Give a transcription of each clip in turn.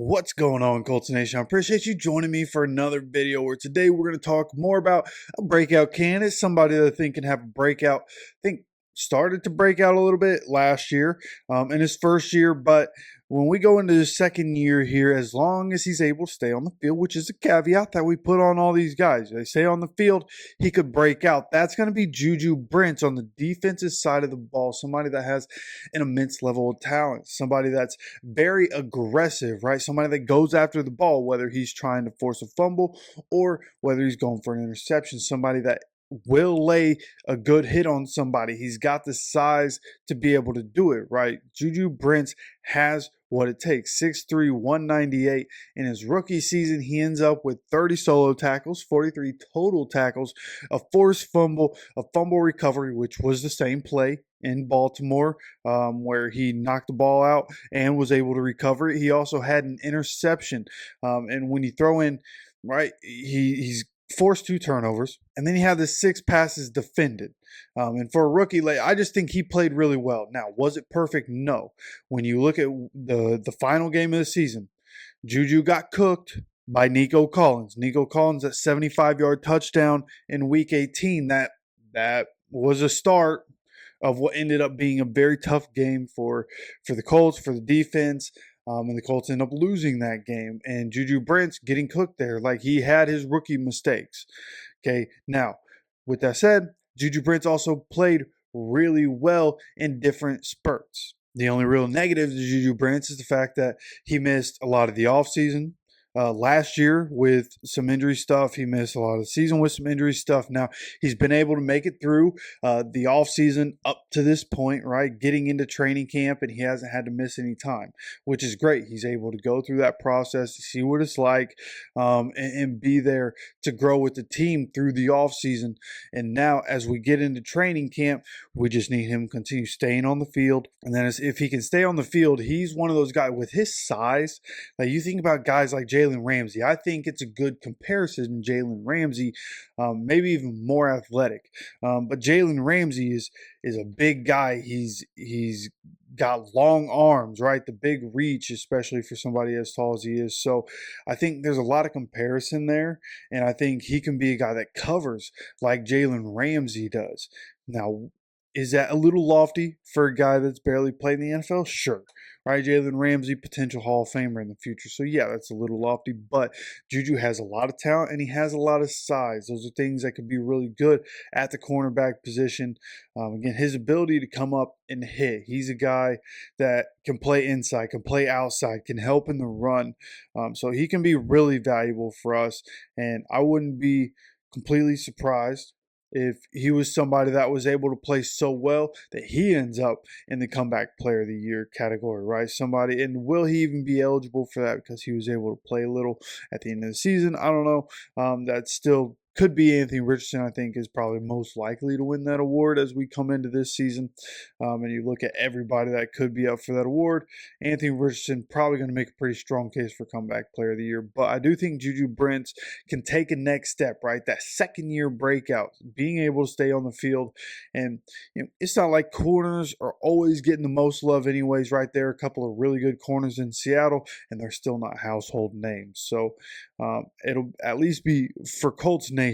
What's going on, Colts Nation? I appreciate you joining me for another video where today we're going to talk more about a breakout candidate, somebody that I think can have a breakout. I think started to break out a little bit last year in his first year, but when we go into his second year here, as long as he's able to stay on the field, which is a caveat that we put on all these guys, they stay on the field, he could break out. That's going to be Juju Brents on the defensive side of the ball, somebody that has an immense level of talent, somebody that's very aggressive, right? Somebody that goes after the ball, whether he's trying to force a fumble or whether he's going for an interception, somebody that will lay a good hit on somebody. He's got the size to be able to do it, right? Juju Brents has what it takes. 6'3", 198. In his rookie season, he ends up with 30 solo tackles, 43 total tackles, a forced fumble, a fumble recovery, which was the same play in Baltimore where he knocked the ball out and was able to recover it. He also had an interception. And when you throw in, right, he's forced 2 turnovers, and then he had the 6 passes defended. And for a rookie, I just think he played really well. Now, was it perfect? No. When you look at the final game of the season, Juju got cooked by Nico Collins. Nico Collins, that 75-yard touchdown in Week 18, that was a start of what ended up being a very tough game for the Colts, for the defense. And the Colts end up losing that game. And Juju Brents getting cooked there. Like, he had his rookie mistakes. Okay, now, with that said, Juju Brents also played really well in different spurts. The only real negative to Juju Brents is the fact that he missed a lot of the offseason. Last year with some injury stuff. He missed a lot of the season with some injury stuff. Now, he's been able to make it through the offseason up to this point, right? Getting into training camp, and he hasn't had to miss any time, which is great. He's able to go through that process, to see what it's like, and be there to grow with the team through the offseason. And now, as we get into training camp, we just need him to continue staying on the field. And then if he can stay on the field, he's one of those guys with his size. Like, you think about guys like Jalen Ramsey. I think it's a good comparison. Jalen Ramsey, maybe even more athletic, but Jalen Ramsey is a big guy. He's got long arms, right? The big reach, especially for somebody as tall as he is. So I think there's a lot of comparison there, and I think he can be a guy that covers like Jalen Ramsey does. Now, is that a little lofty for a guy that's barely played in the NFL? Sure. Right, Jalen Ramsey, potential Hall of Famer in the future. So, yeah, that's a little lofty. But Juju has a lot of talent, and he has a lot of size. Those are things that could be really good at the cornerback position. Again, his ability to come up and hit. He's a guy that can play inside, can play outside, can help in the run. So he can be really valuable for us. And I wouldn't be completely surprised if he was somebody that was able to play so well that he ends up in the comeback player of the year category, right? Somebody, and will he even be eligible for that because he was able to play a little at the end of the season? I don't know. That still could be Anthony Richardson. I think is probably most likely to win that award as we come into this season. And you look at everybody that could be up for that award. Anthony Richardson probably going to make a pretty strong case for comeback player of the year. But I do think Juju Brents can take a next step, right? That second year breakout, being able to stay on the field. And it's not like corners are always getting the most love anyways, right? There are a couple of really good corners in Seattle, and they're still not household names. So it'll at least be for Colts Nation.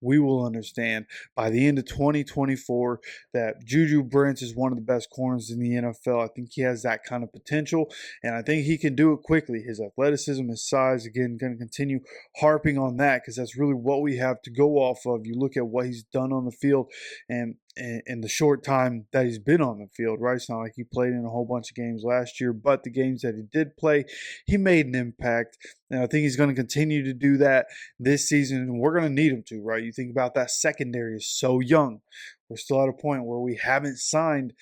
We will understand by the end of 2024 that Juju Brents is one of the best corners in the NFL. I think he has that kind of potential, and I think he can do it quickly. His athleticism, his size, again, going to continue harping on that because that's really what we have to go off of. You look at what he's done on the field and in the short time that he's been on the field, right? It's not like he played in a whole bunch of games last year, but the games that he did play, he made an impact. And I think he's going to continue to do that this season, and we're going to need him to, right? You think about that secondary is so young. We're still at a point where we haven't signed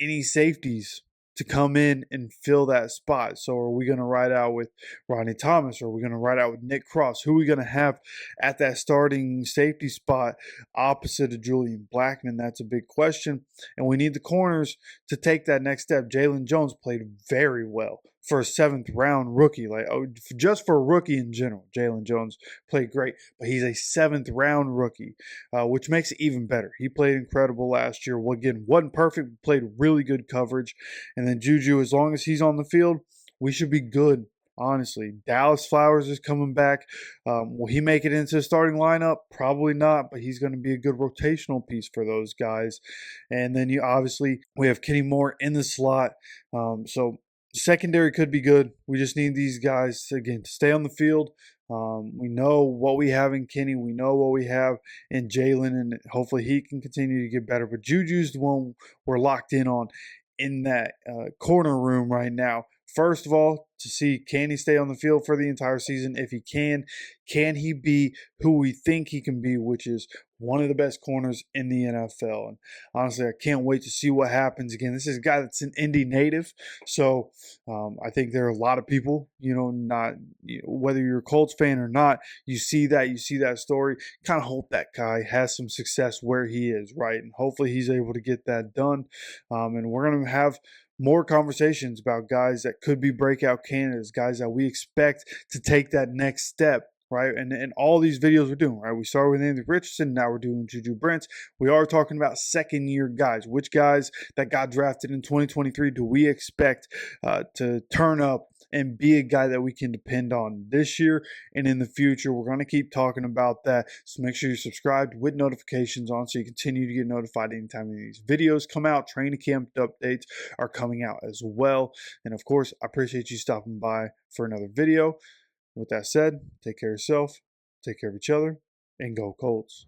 any safeties to come in and fill that spot. So are we going to ride out with Rodney Thomas, or are we going to ride out with Nick Cross? Who are we going to have at that starting safety spot opposite of Julian Blackmon? That's a big question. And we need the corners to take that next step. Jalen Jones played very well for a 7th-round rookie. Just for a rookie in general, Jalen Jones played great, but he's a 7th-round rookie, which makes it even better. He played incredible last year. Well, again, wasn't perfect, played really good coverage. And then Juju, as long as he's on the field, we should be good Honestly, Dallas Flowers is coming back. Will he make it into the starting lineup? Probably not, but he's going to be a good rotational piece for those guys. And then we have Kenny Moore in the slot. So secondary could be good. We just need these guys again to stay on the field. We know what we have in Kenny. We know what we have in Jalen, and hopefully he can continue to get better. But Juju's the one we're locked in on in that corner room right now. First of all, to see, can he stay on the field for the entire season? If he can he be who we think he can be, which is one of the best corners in the NFL? And honestly, I can't wait to see what happens. Again, this is a guy that's an Indy native, so I think there are a lot of people, not whether you're a Colts fan or not, you see that story. Kind of hope that guy has some success where he is, right? And hopefully he's able to get that done. And we're going to have more conversations about guys that could be breakout candidates, guys that we expect to take that next step, right? And all these videos we're doing, right? We started with Anthony Richardson, now we're doing Juju Brents. We are talking about second-year guys. Which guys that got drafted in 2023 do we expect to turn up and be a guy that we can depend on this year and in the future? We're going to keep talking about that. So make sure you're subscribed with notifications on so you continue to get notified anytime these videos come out. Training camp updates are coming out as well. And of course, I appreciate you stopping by for another video. With that said, take care of yourself, take care of each other, and go Colts.